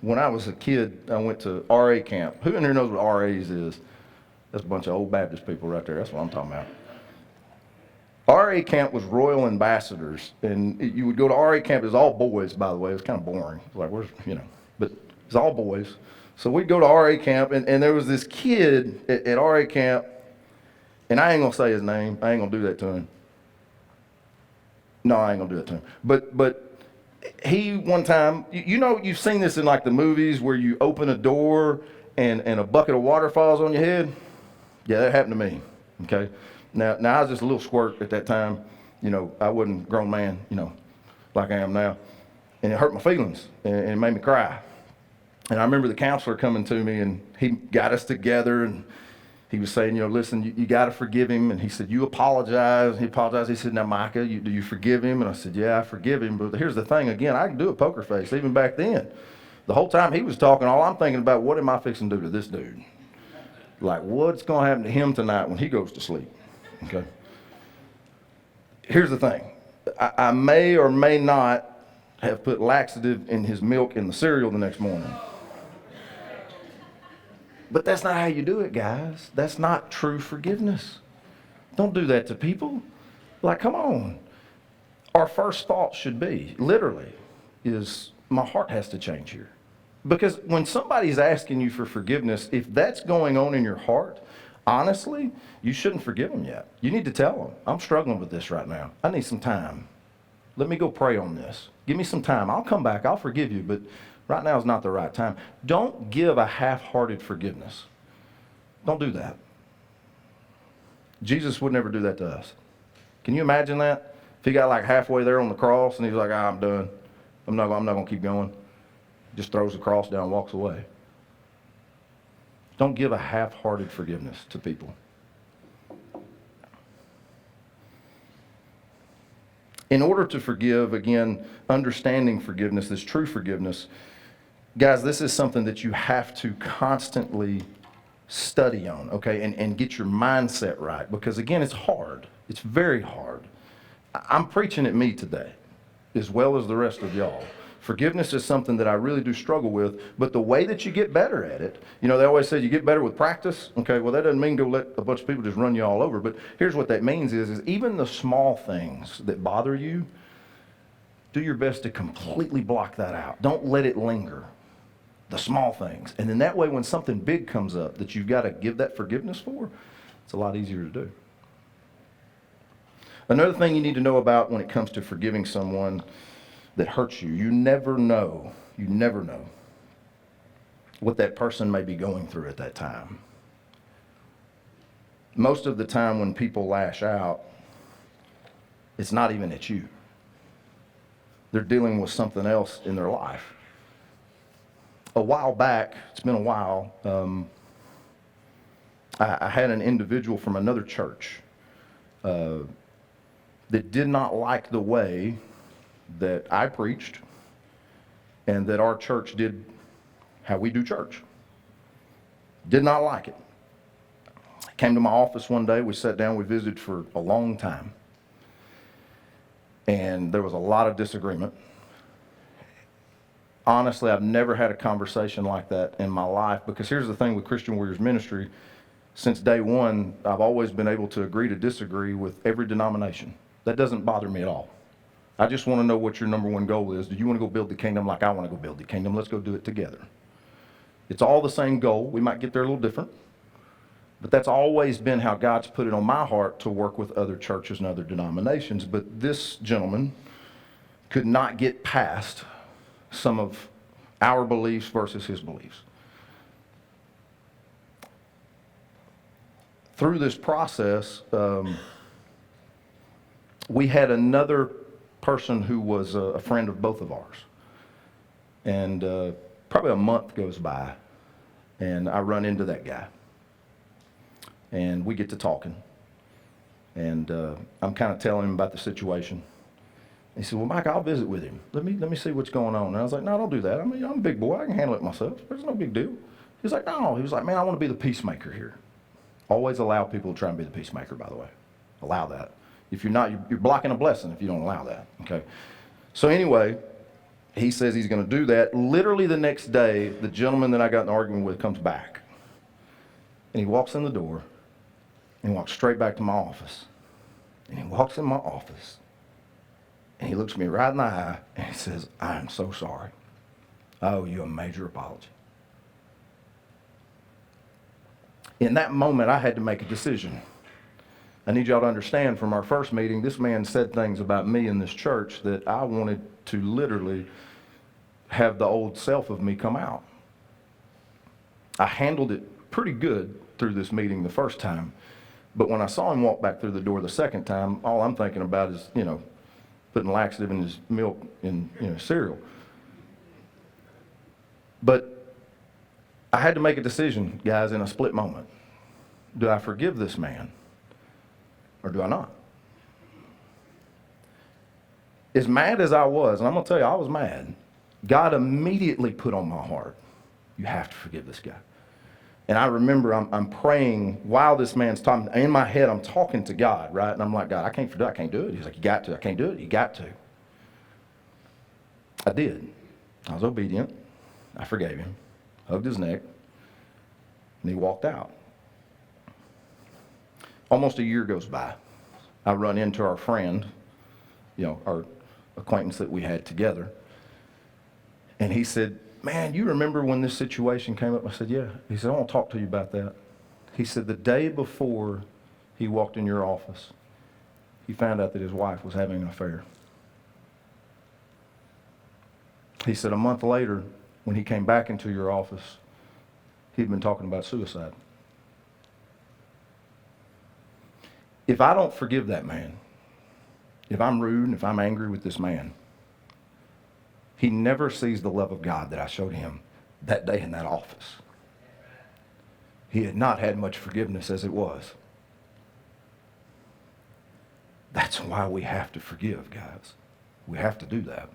when I was a kid, I went to RA camp. Who in here knows what RAs is? That's a bunch of old Baptist people right there. That's what I'm talking about. RA camp was Royal Ambassadors, and you would go to RA camp. It was all boys, by the way. It was kind of boring. It was like, but it's all boys. So we'd go to RA camp, and there was this kid at RA camp, and I ain't gonna say his name. I ain't gonna do that to him. No, I ain't gonna do that to him. But he one time, you've seen this in like the movies where you open a door and a bucket of water falls on your head. Yeah, that happened to me. Okay. Now I was just a little squirt at that time. I wasn't a grown man, like I am now. And it hurt my feelings and it made me cry. And I remember the counselor coming to me and he got us together and he was saying, listen, you got to forgive him. And he said, you apologize. He apologized. He said, now, Micah, do you forgive him? And I said, yeah, I forgive him. But here's the thing. Again, I can do a poker face even back then. The whole time he was talking, all I'm thinking about, what am I fixing to do to this dude? Like, what's going to happen to him tonight when he goes to sleep? Okay. Here's the thing. I may or may not have put laxative in his milk in the cereal the next morning. But that's not how you do it, guys. That's not true forgiveness. Don't do that to people. Like, come on. Our first thought should be, literally, is my heart has to change here. Because when somebody's asking you for forgiveness, if that's going on in your heart, honestly, you shouldn't forgive them yet. You need to tell them, I'm struggling with this right now. I need some time. Let me go pray on this. Give me some time. I'll come back. I'll forgive you, but right now is not the right time. Don't give a half-hearted forgiveness. Don't do that. Jesus would never do that to us. Can you imagine that? If he got like halfway there on the cross and he's like, I'm done. I'm not going to keep going. Just throws the cross down and walks away. Don't give a half-hearted forgiveness to people. In order to forgive, again, understanding forgiveness, this true forgiveness, guys, this is something that you have to constantly study on, okay, and get your mindset right. Because, again, it's hard. It's very hard. I'm preaching at me today, as well as the rest of y'all. Forgiveness is something that I really do struggle with, but the way that you get better at it, they always say you get better with practice. Okay, well, that doesn't mean go let a bunch of people just run you all over, but here's what that means is even the small things that bother you, do your best to completely block that out. Don't let it linger. The small things. And then that way when something big comes up that you've got to give that forgiveness for, it's a lot easier to do. Another thing you need to know about when it comes to forgiving someone that hurts you, you never know what that person may be going through at that time. Most of the time when people lash out, it's not even at you. They're dealing with something else in their life. A while back, it's been a while, I had an individual from another church that did not like the way that I preached and that our church did how we do church. Did not like it. Came to my office one day, we sat down, we visited for a long time. And there was a lot of disagreement. Honestly, I've never had a conversation like that in my life, because here's the thing with Christian Warriors Ministry. Since day one, I've always been able to agree to disagree with every denomination. That doesn't bother me at all. I just want to know what your number one goal is. Do you want to go build the kingdom like I want to go build the kingdom? Let's go do it together. It's all the same goal. We might get there a little different, but that's always been how God's put it on my heart to work with other churches and other denominations. But this gentleman could not get past some of our beliefs versus his beliefs. Through this process, we had another person who was a friend of both of ours. And probably a month goes by, and I run into that guy. And we get to talking. And I'm kind of telling him about the situation. He said, well, Mike, I'll visit with him. Let me see what's going on. And I was like, no, don't do that. I mean, I'm a big boy. I can handle it myself. There's no big deal. He's like, no. He was like, man, I want to be the peacemaker here. Always allow people to try and be the peacemaker, by the way. Allow that. If you're not, you're blocking a blessing if you don't allow that. Okay. So anyway, He says he's going to do that. Literally the next day, the gentleman that I got in an argument with comes back. And he walks in the door, and he walks straight back to my office. And he walks in my office, and he looks me right in the eye, and he says, "I am so sorry. I owe you a major apology." In that moment, I had to make a decision. I need y'all to understand, from our first meeting, this man said things about me in this church that I wanted to literally have the old self of me come out. I handled it pretty good through this meeting the first time, but when I saw him walk back through the door the second time, all I'm thinking about is, putting laxative in his milk and, cereal. But I had to make a decision, guys, in a split moment. Do I forgive this man or do I not? As mad as I was, and I'm going to tell you, I was mad, God immediately put on my heart, you have to forgive this guy. And I remember I'm praying while this man's talking. In my head, I'm talking to God, right? And I'm like, "God, I can't do it." He's like, "You got to." "I can't do it." "You got to." I did. I was obedient. I forgave him, hugged his neck, and he walked out. Almost a year goes by. I run into our friend, our acquaintance that we had together. And he said, "Man, you remember when this situation came up?" I said, "Yeah." He said, "I want to talk to you about that." He said, "The day before he walked in your office, he found out that his wife was having an affair." He said, "A month later, when he came back into your office, he'd been talking about suicide." If I don't forgive that man, if I'm rude and if I'm angry with this man, he never sees the love of God that I showed him that day in that office. He had not had much forgiveness as it was. That's why we have to forgive, guys. We have to do that.